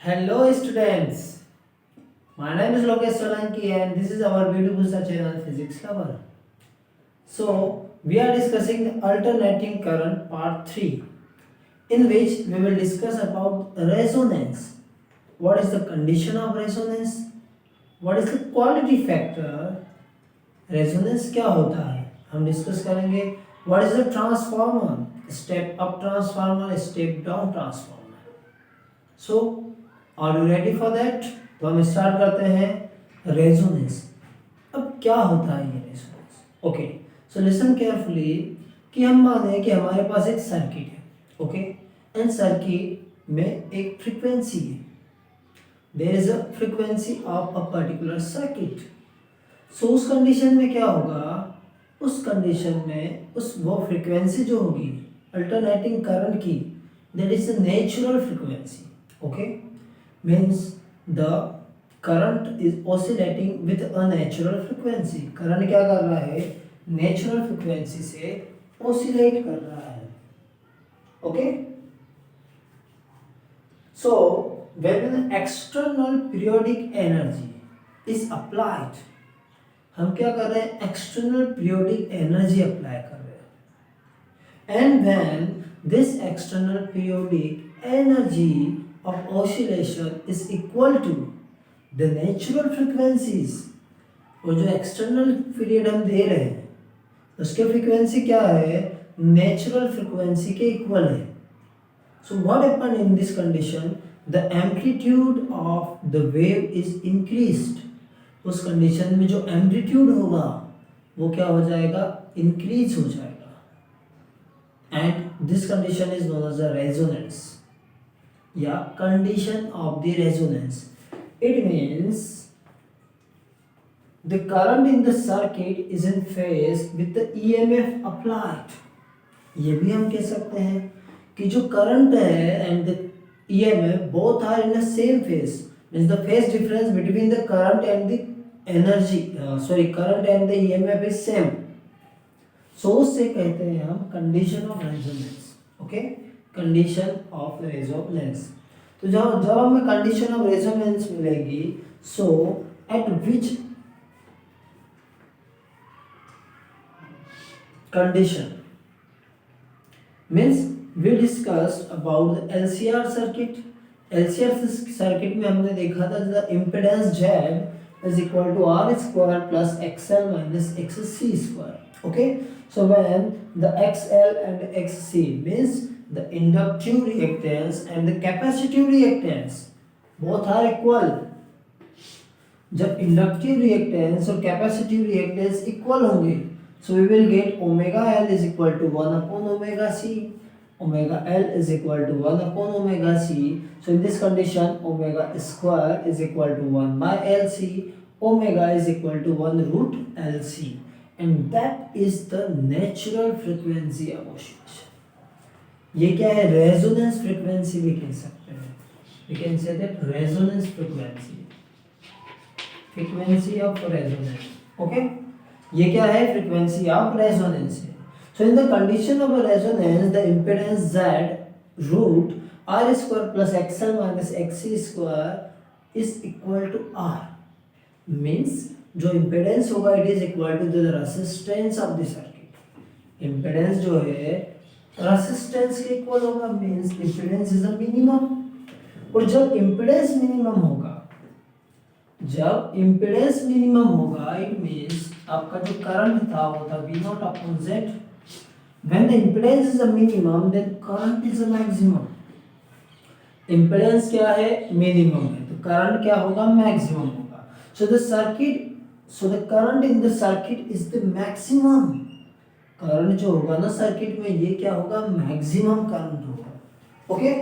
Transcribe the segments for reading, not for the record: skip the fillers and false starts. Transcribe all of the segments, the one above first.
Hello students, my name is Lokesh Solanki and this is our beautiful channel Physics Lover. So we are discussing the alternating current part 3 in which we will discuss about resonance. What is the condition of resonance? What is the quality factor? Resonance क्या होता है हम discuss करेंगे. What is the transformer? Step up transformer, step down transformer. So are you ready for that. तो हम start करते हैं resonance. अब क्या होता है ये resonance? Okay, so listen carefully कि हम माने कि हमारे पास एक सर्किट है. ओके, एंड सर्किट में एक फ्रीक्वेंसी है. There is a frequency of a particular circuit. So उस कंडीशन में क्या होगा? उस कंडीशन में वो फ्रीक्वेंसी जो होगी अल्टरनेटिंग करंट की, that is a natural frequency. Okay, means the current is oscillating with a natural frequency. Current क्या कर रहा है? नेचुरल फ्रीक्वेंसी से oscillate कर रहा है. ओके, so when an external periodic energy is applied, हम क्या कर रहे हैं? एक्सटर्नल पीरियोडिक एनर्जी अप्लाई कर रहे हैं. And when this external periodic energy of oscillation is equal to the natural frequencies. और जो एक्सटर्नल पीरियड हम दे रहे हैं उसके फ्रीक्वेंसी क्या है? नेचुरल फ्रीक्वेंसी के इक्वल है. So what happen in this condition? The amplitude of the wave is increased. उस कंडीशन में जो एम्पलीट्यूड होगा वो क्या हो जाएगा? इंक्रीज हो जाएगा. And this condition is known as a resonance या condition of the resonance. It means the current in the circuit is in phase with the EMF applied. ये भी हम कह सकते हैं कि जो करंट है and the EMF both are in the same phase. Means the phase difference between the current and the energy current and the EMF is same. So उससे कहते हैं हम condition of resonance. Okay, condition of resonance. तो जब जब हमें condition of resonance मिलेगी, so at which condition means we discussed about the LCR circuit. LCR circuit में हमने देखा था the impedance Z is equal to R square plus XL minus XC square. Okay, so when the XL and XC means the inductive reactance and the capacitive reactance both are equal. जब inductive reactance और capacitive reactance equal होंगे, so we will get omega L is equal to 1 upon omega C. Omega L is equal to 1 upon omega C. So in this condition, omega square is equal to 1 by LC. Omega is equal to 1 root LC. And that is the natural frequency of oscillation. ये क्या है? Resonance frequency भी कह सकते हैं. We can say that resonance frequency, frequency of resonance. Okay, ये क्या है? फ्रीक्वेंसी ऑफ रेजोनेंस है. So in the condition of a resonance, the impedance Z root R square plus XL minus XC square is equal to R. Means जो impedance होगा it is equal to the resistance of the circuit. Impedance जो है resistance के equal होगा. Means impedance is a minimum. और जब impedance minimum होगा, जब इम्पेडेंस मिनिमम होगा इट मींस आपका जो करंट था वो था V not upon Z. When the impedance is a minimum then current is a maximum. Impedance क्या है? मिनिमम है, तो करंट क्या होगा? मैक्सिमम होगा. So the circuit So the current in the circuit is the maximum. Current जो होगा ना सर्किट में ये क्या होगा? मैक्सिमम करंट होगा. Okay,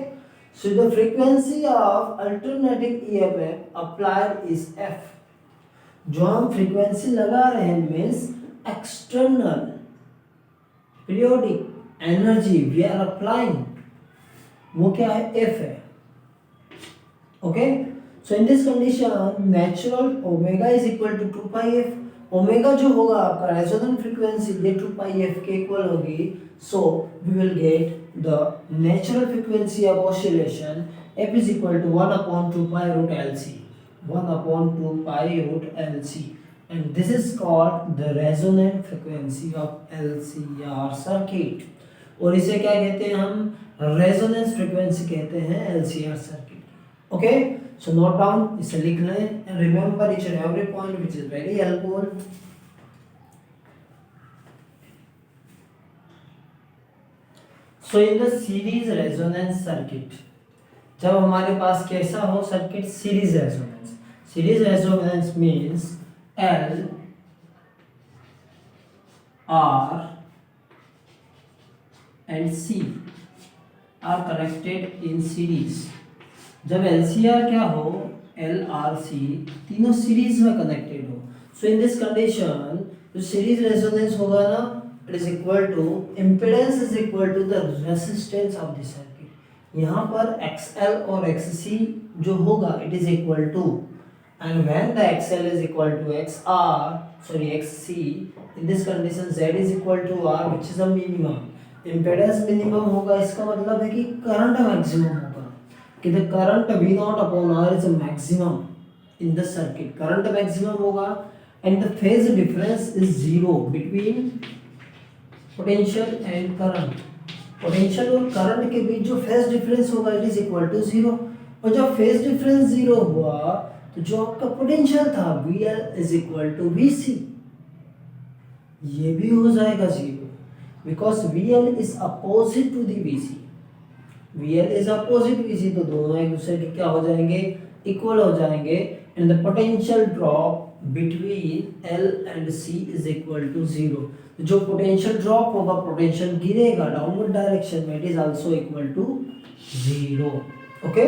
so the frequency of alternating EMF applied is F. जो हम फ्रीक्वेंसी लगा रहे हैं means external periodic energy we are applying, वो क्या है? F है. ओके, so in this condition natural omega is equal to 2 pi f. Omega जो होगा आपका रेजोनेंट फ्रीक्वेंसी ये 2 pi f के इक्वल होगी. so we will get the natural frequency of oscillation F is equal to 1 upon 2 pi root LC. 1 upon 2 pi root LC. And this is called the resonant frequency of LCR circuit. और इसे क्या कहते हैं हम? Resonance frequency कहते हैं LCR circuit. Okay, so note down, इसे लिख लें and remember each and every point which is very helpful. So in the series resonance circuit, जब हमारे पास कैसा हो circuit? Series resonance. Series resonance means L R and C are connected in series. जब LCR क्या हो? L R C तीनों series में connected हो. सो इन दिस कंडीशन जो सीरीज रेजोनेंस होगा ना, it is equal to impedance is equal to the resistance of the circuit. यहाँ पर XL और XC जो होगा it is equal to, and when the XL is equal to XC, in this condition Z is equal to R, which is a minimum. Impedance minimum होगा, इसका मतलब है कि करंट मैक्सिमम होगा, कि the current V0 upon R is a maximum in the circuit. Current maximum होगा and the phase difference is zero between potential and current. Potential और current के बीच जो फेज डिफरेंस होगा it is equal to zero. और जब phase difference zero हुआ तो जो आपका पोटेंशियल था VL is equal to VC, ये भी हो जाएगा zero, because VL is opposite to the VC. VL is opposite VC, तो दोनों एक दूसरे के क्या हो जाएंगे? इक्वल हो जाएंगे. And the potential drop between L and C is equal to zero. जो पोटेंशियल ड्रॉप होगा, पोटेंशियल गिरेगा डाउनवर्ड डायरेक्शन में, it is also equal to zero. Okay,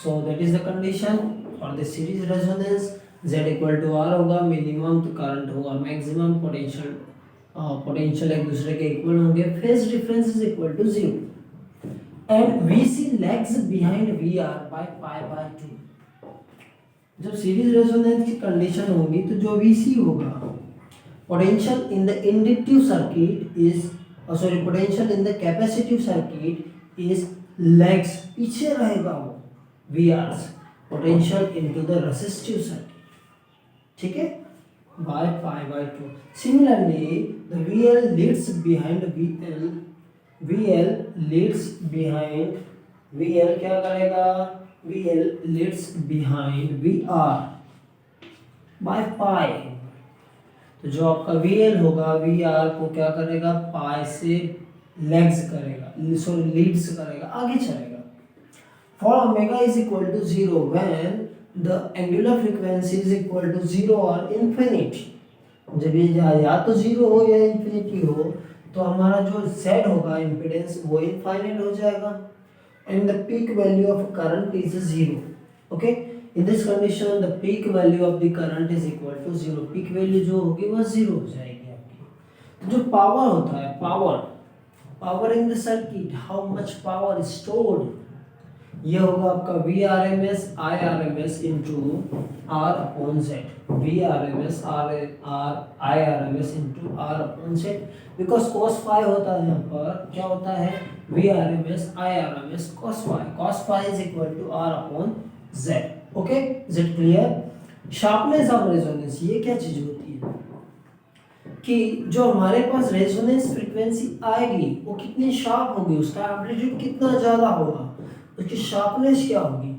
so that is the condition for the series resonance. Z equal to R होगा, minimum तो current होगा maximum, potential एक दूसरे के इक्वल होंगे, phase difference is equal to zero. And VC lags behind VR by pi by 2. जब series resonance की condition होगी तो जो VC होगा, potential in the inductive circuit is potential in the capacitive circuit is lags, पीछे रहेगा वो VRs, potential into the resistive circuit. ठीक है, by pi by 2. Similarly the VL leads behind VL क्या करेगा? VL leads behind VR by pi. तो जो आपका VL होगा VR को क्या करेगा? पाई से लेग्स करेगा, लीड्स करेगा, आगे चलेगा. For omega is equal to zero when the angular frequency is equal to zero और इन्फिनिटी. जब ये या तो जीरो हो या इन्फिनिटी हो तो हमारा जो Z होगा इम्पीडेंस वो इनफाइनाइट हो जाएगा. And the peak value of current is zero. Okay, in this condition the peak value of the current is equal to zero. peak value जो होगी वो जीरो हो जाएगी आपकी. तो जो पावर होता है, power in the circuit, how much power stored, ये होगा आपका VRMS IRMS into R upon Z. VRMS IRMS into R upon Z, because cos phi होता है यहाँ पर, क्या होता है? VRMS IRMS cos phi. cos phi is equal to R upon Z. Okay, is it clear? Sharpness of resonance, ये क्या चीज होती है कि जो हमारे पास रेजोनेंस फ्रीक्वेंसी आएगी वो कितनी शार्प होगी, उसका एम्पलीट्यूड कितना ज्यादा होगा, उसकी शार्पनेस क्या होगी?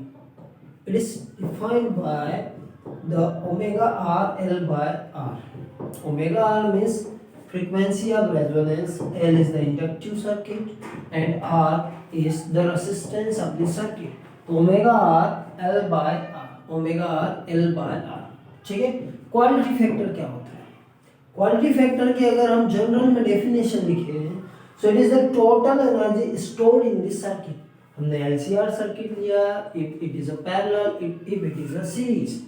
It is defined by the omega R L by R. Omega R means frequency of resonance, L is the inductive circuit and R is the resistance of the circuit. Omega R L by R, omega R L by R. ठीक है. Quality factor क्या होता है? Quality factor की अगर हम general में definition लिखें, so it is the total energy stored in this circuit. हमने LCR सर्किट लिया, if it is a parallel, if it is a series,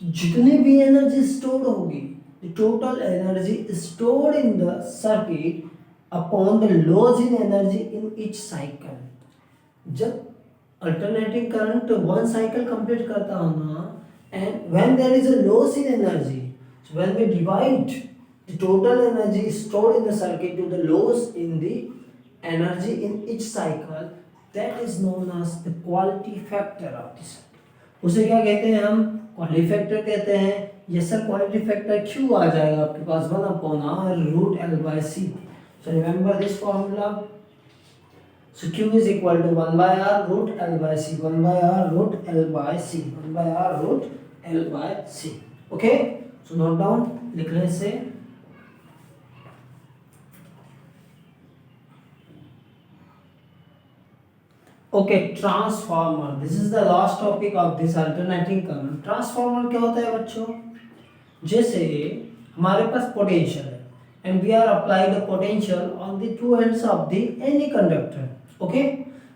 जितनी भी एनर्जी स्टोर्ड होगी, the total energy stored in the circuit upon the loss in energy in each cycle. जब alternating current one cycle complete करता हूँ ना, and when there is a loss in energy, so when we divide the total energy stored in the circuit to the loss in the energy in each cycle, that is known as the quality factor of the circuit. उसे क्या कहते हैं हम? Quality factor कहते हैं। ये sir quality factor क्यों आ जाएगा आपके पास? 1/r root L by C. So remember this formula. So Q is equal to 1/r root L by C, 1/r root L by C, 1/r root L by C. Okay? So note down, लिखने से okay, transformer. This is the last topic of this alternating current. Transformer क्या होता है बच्चों? जैसे हमारे पास potential है and we are applying the potential on the two ends of the any conductor. Okay,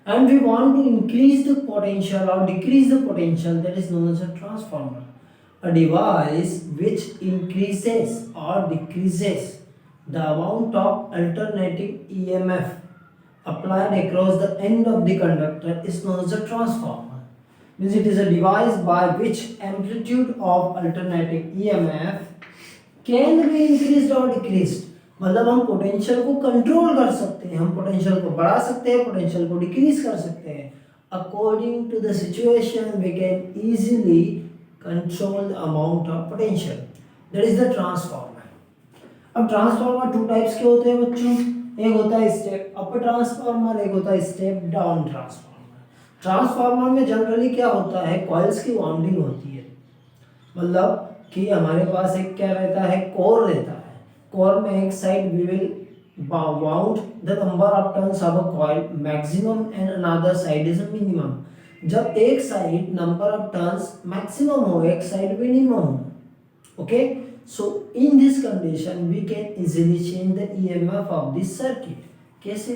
and we want to increase the potential or decrease the potential, that is known as a transformer, a device which increases or decreases the amount of alternating EMF applied across the end of the conductor is known as a transformer. Means it is a device by which amplitude of alternating EMF can be increased or decreased. मतलब हम potential को control कर सकते हैं, हम potential को बढ़ा सकते हैं, पोटेंशियल को डिक्रीज कर सकते हैं। According to the situation we can easily control the amount of potential, that is the transformer. अब ट्रांसफार्मर टू टाइप्स के होते हैं बच्चों, एक होता है स्टेप अप ट्रांसफार्मर, एक होता है स्टेप डाउन ट्रांसफार्मर। ट्रांसफार्मर में जनरली क्या होता है, कॉइल्स की वाउंडिंग होती है, मतलब कि हमारे पास एक क्या रहता है, कोर रहता है। कोर में एक side we will wound the number of turns of a coil maximum and another side is a minimum। जब एक side number of turns maximum हो, एक साइड मिनिमम हो। Okay, so in this condition we can easily change the EMF of this circuit. कैसे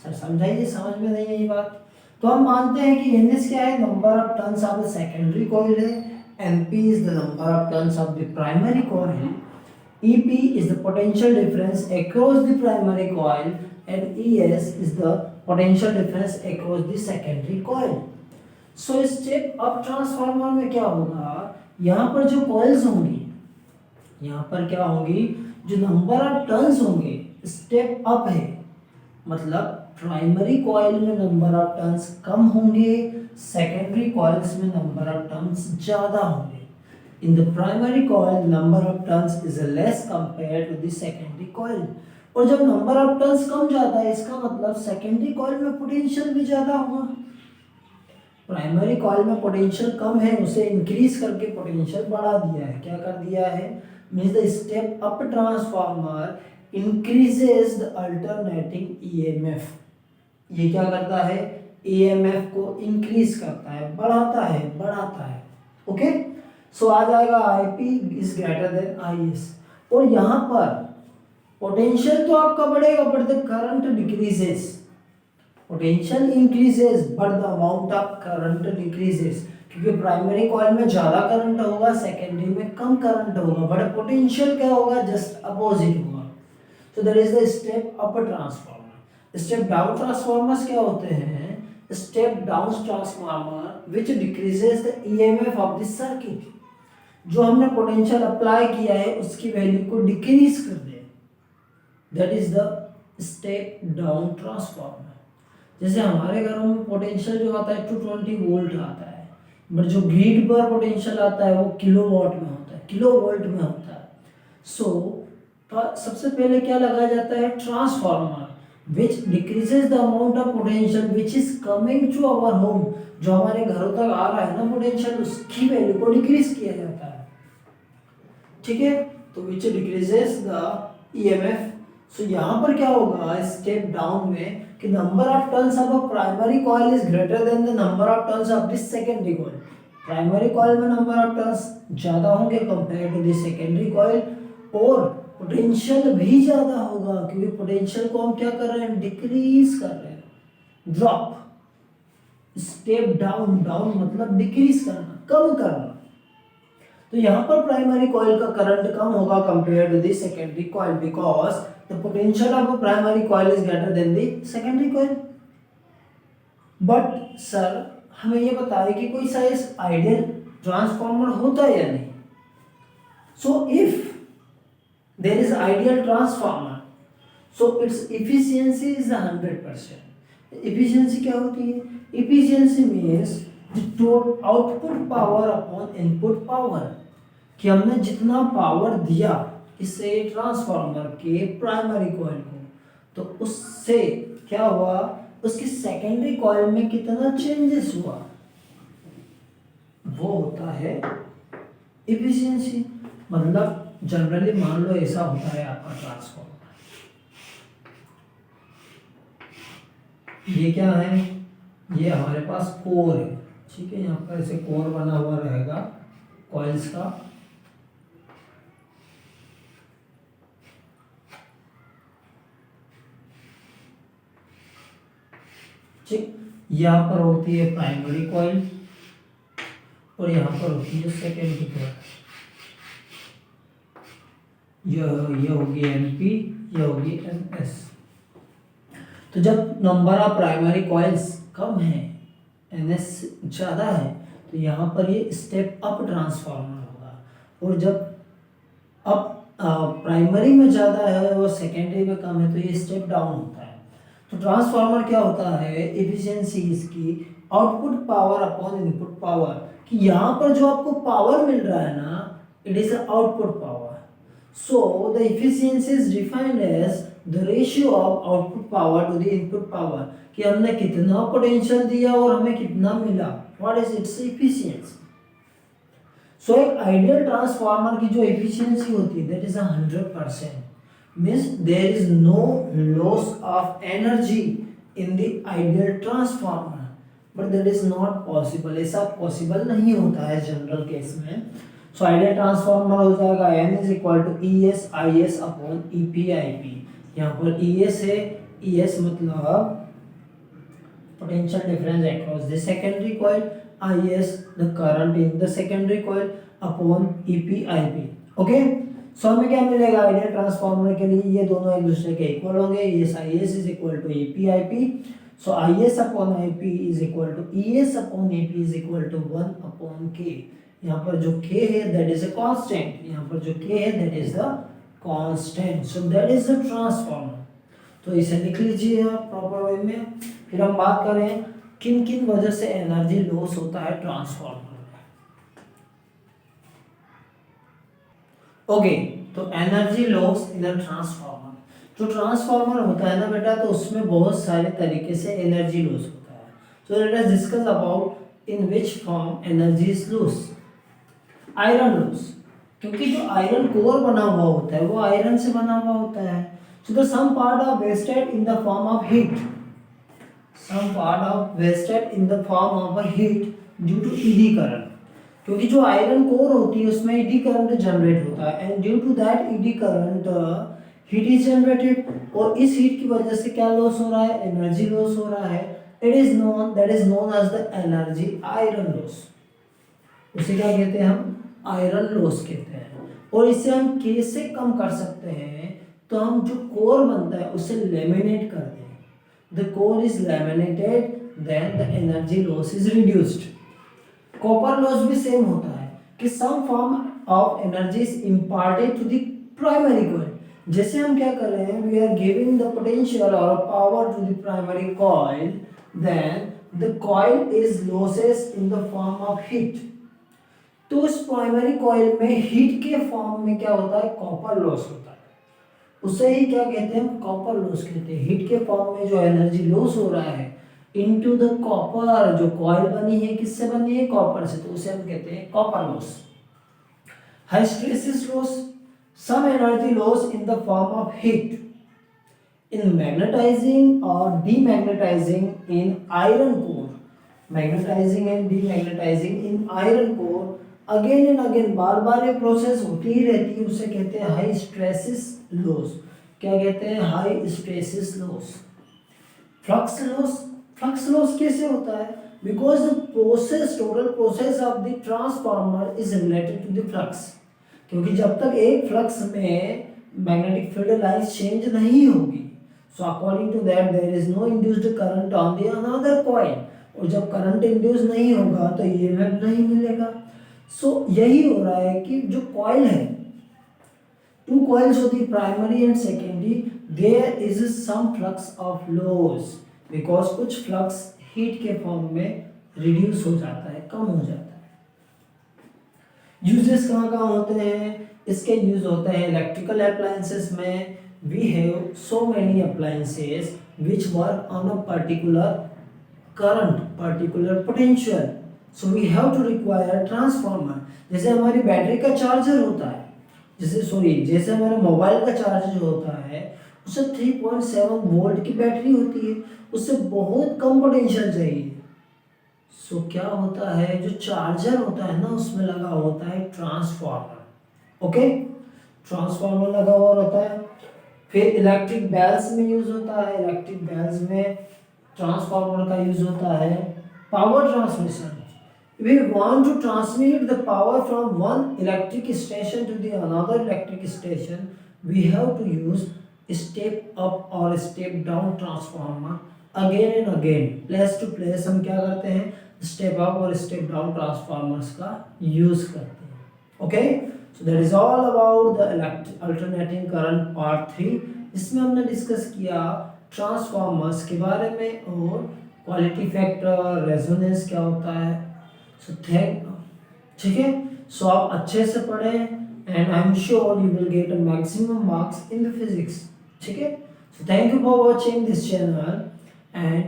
sir समझाइए, समझ में नहीं है ये बात? तो हम मानते हैं कि एनएस क्या है, number of turns of the secondary coil है, MP is the number of turns of the primary coil, EP is the potential difference across the primary coil and ES is the potential difference across the secondary coil। So step up transformer में क्या होगा, यहाँ पर जो coils होंगी, यहाँ पर क्या होंगी, जो नंबर ऑफ टर्न्स होंगे स्टेप अप है, मतलब प्राइमरी कॉइल में नंबर ऑफ टर्न्स कम होंगे, सेकेंडरी कॉइल्स में नंबर ऑफ टर्न्स ज्यादा होंगे। In the primary coil, number of turns is less compared to the secondary coil। और जब number of turns कम जाता है, इसका मतलब secondary coil में potential भी ज़्यादा होगा। प्राइमरी कॉइल में पोटेंशियल कम है, उसे इंक्रीज करके पोटेंशियल बढ़ा दिया है। क्या कर दिया है? Means the step up transformer increases the alternating EMF. ये क्या करता है? ईएमएफ को इंक्रीज करता है, बढ़ाता है। ओके, सो आ जाएगा IP is greater then IS। और यहाँ पर पोटेंशियल तो आपका बढ़ेगा but the current decreases. Potential increases but the amount of current decreases, क्योंकि प्राइमरी कॉइल में ज्यादा करंट होगा, सेकेंडरी में कम करंट होगा, बट पोटेंशियल क्या होगा? जस्ट अपोजिट होगा। सो that is the step up transformer. Step down transformers क्या होते हैं? Step down transformer which decreases the EMF of the circuit. जो हमने पोटेंशियल अप्लाई किया है उसकी वैल्यू को डिक्रीज कर दे, that is the step down transformer. जैसे हमारे घरों में पोटेंशियल जो आता है 220 वोल्ट आता है, बट जो ग्रिड पर पोटेंशियल आता है वो किलोवाट में होता है, किलोवोल्ट में होता है। सो सबसे पहले क्या लगाया जाता है? Transformer which decreases the amount of potential which is coming to our home. जो हमारे घरों तक आ रहा है ना पोटेंशियल, उसकी वैल्यू को डिक्रीज किया जाता है। ठीक है, तो which decreases the EMF। So यहाँ पर क्या होगा स्टेप डाउन में कि number of turns of a primary coil is greater than the number of turns of this secondary coil. Primary coil में नंबर ऑफ टर्न्स ज्यादा होंगे compare to this secondary coil, और पोटेंशियल भी ज्यादा होगा, क्योंकि पोटेंशियल को हम क्या कर रहे हैं? डिक्रीज कर रहे हैं, ड्रॉप। स्टेप डाउन, डाउन मतलब डिक्रीज करना, कम करना। तो यहाँ पर प्राइमरी कॉइल का करंट कम होगा compare to the secondary coil, because the potential of a primary coil is greater than the secondary coil. But sir हमें ये बताइए कि कोई सा आइडियल ट्रांसफार्मर होता है या नहीं? So if there is ideal transformer, so its efficiency is 100%, efficiency क्या होती है? Efficiency means output power upon input power, कि हमने जितना पावर दिया इसे ट्रांसफार्मर के प्राइमरी कॉइल को, तो उससे क्या हुआ, उसकी सेकेंडरी कॉइल में कितना चेंजेस हुआ, वो होता है इफिशियंसी। मतलब जनरली मान लो ऐसा होता है आपका ट्रांसफार्मर, ये क्या है, ये हमारे पास कोर है, ठीक है, यहाँ पर ऐसे कोर बना हुआ रहेगा कॉइल्स का, ठीक। यहाँ पर होती है प्राइमरी कॉइल और यहाँ पर होती है सेकेंडरी कॉइल, यह होगी एनपी, यह होगी एनएस। तो जब नंबर ऑफ प्राइमरी कॉइल्स कम है, एनएस ज़्यादा है, तो यहाँ पर ये स्टेप अप ट्रांसफार्मर होगा, और जब अब प्राइमरी में ज़्यादा है और सेकेंडरी में कम है, तो ये स्टेप डाउन होता है। तो ट्रांसफार्मर क्या होता है, एफिशिएंसी इसकी output power upon input power, कि यहाँ पर जो आपको पावर मिल रहा है ना, it is output power. So the efficiency is defined as the ratio of output power to the input power, कि हमने कितना पोटेंशियल दिया और हमें कितना मिला, what is its efficiency. So एक आइडियल ट्रांसफार्मर की जो एफिशिएंसी होती है that is 100%, means there is no loss of energy in the ideal transformer, but that is not possible, ऐसा पॉसिबल नहीं होता है जनरल केस में। सो आइडियल ट्रांसफार्मर हो जाएगा n is equal to E S I S upon E P I P. यहाँ पर E S है, ई एस मतलब potential difference across the secondary coil, I S the current in the secondary coil upon E P I P. Okay, so हमें क्या मिलेगा ideal transformer के लिए, ये दोनों एक दूसरे के इक्वल होंगे, S I S is equal to E P I P. So I S upon I P is equal to E S upon A P is equal to 1 upon K. यहाँ पर जो के है दैट इज अ कांस्टेंट, यहाँ पर जो के है that is the constant, so that is the transformer. तो इसे लिख लीजिए आप प्रॉपर वे में। फिर हम बात करें किन किन वजह से एनर्जी लॉस होता है ट्रांसफार्मर। ओके, तो energy loss in a transformer, जो ट्रांसफार्मर होता है ना बेटा, तो उसमें बहुत सारे तरीके से एनर्जी लॉस होता है। So let us discuss about in which form energy is loss. Iron loss, क्योंकि जो आयरन कोर बना हुआ होता है वो आयरन से बना हुआ होता है। So the some part of wasted in the form of heat, some part of wasted in the form of a heat due to eddy current, क्योंकि जो आयरन कोर होती है उसमें ईडी करंट जनरेट होता है, and due to that eddy current heat is generated, और इस heat की वजह से क्या लॉस हो रहा है, एनर्जी लॉस हो रहा है। It is known, that is known as the energy iron loss. उसे क्या कहते हैं हम, आयरन लॉस कहते हैं। और इसे हम कैसे कम कर सकते हैं, तो हम जो कोर बनता है उसे लेमिनेट कर दें, the core is laminated then the energy loss is reduced. Copper loss भी सेम होता है कि some form of energy is imparted to the primary coil. जैसे हम क्या कर रहे हैं, we are giving the potential और power to the primary coil, then the coil is losses in the form of heat. तो उस प्राइमरी कॉइल में हीट के फॉर्म में क्या होता है, कॉपर लॉस होता है, उसे ही क्या कहते हैं, कॉपर लॉस कहते हैं। हीट के फॉर्म में जो एनर्जी लॉस हो रहा है इनटू द कॉपर, जो कॉइल बनी है किससे बनी है, कॉपर से, तो उसे हम कहते हैं copper loss. Hysteresis loss, some energy loss in the form of heat in magnetising और demagnetising in iron core, magnetising and demagnetising in iron core, again and again, बार बार ये प्रोसेस होती ही रहती है, उसे कहते हैं हाई स्ट्रेसिस लॉस। क्या कहते हैं, hysteresis loss. Flux loss, flux loss कैसे होता है, because the process, total process of the transformer is related to the flux, क्योंकि जब तक एक फ्लक्स में मैग्नेटिक फील्ड लाइंस चेंज नहीं होगी, so according to that there is no induced current on the another coil, और जब current induce नहीं होगा तो ईएमएफ नहीं मिलेगा। सो यही हो रहा है कि जो कॉइल है, टू कॉइल्स होती है primary and secondary, there is some flux of loss, because कुछ फ्लक्स हीट के फॉर्म में रिड्यूस हो जाता है, कम हो जाता है। यूजेस कहाँ कहाँ होते हैं? इसके यूज होते हैं इलेक्ट्रिकल अप्लायंसेस में। We have so many appliances which work on a particular current, particular potential, so we have to require transformer. जैसे हमारी बैटरी का चार्जर होता है, जैसे हमारे मोबाइल का चार्जर होता है, उससे 3.7 वोल्ट की बैटरी होती है, उससे बहुत कम पोटेंशियल चाहिए। सो क्या होता है, जो चार्जर होता है ना, उसमें लगा होता है ट्रांसफार्मर। ओके, ट्रांसफार्मर लगा हुआ होता है। फिर इलेक्ट्रिक बेल्स में यूज होता है, इलेक्ट्रिक बेल्स में ट्रांसफार्मर का यूज होता है। Power transmission, we want to transmit the power from one electric station to the another electric station, we have to use step up or step down transformer again and again, place to place हम क्या करते हैं, step up और step down transformers का use करते हैं। Okay, so that is all about the alternating current part 3। इसमें हमने डिस्कस किया ट्रांसफार्मर्स के बारे में और क्वालिटी फैक्टर, रेजोनेंस क्या होता है। सो ठीक है, सो आप अच्छे से पढ़ें and I am sure you will get a maximum marks in the physics. ठीक है, so thank you for watching this channel and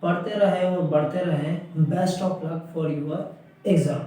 पढ़ते रहें और बढ़ते रहें। Best of luck for your exam.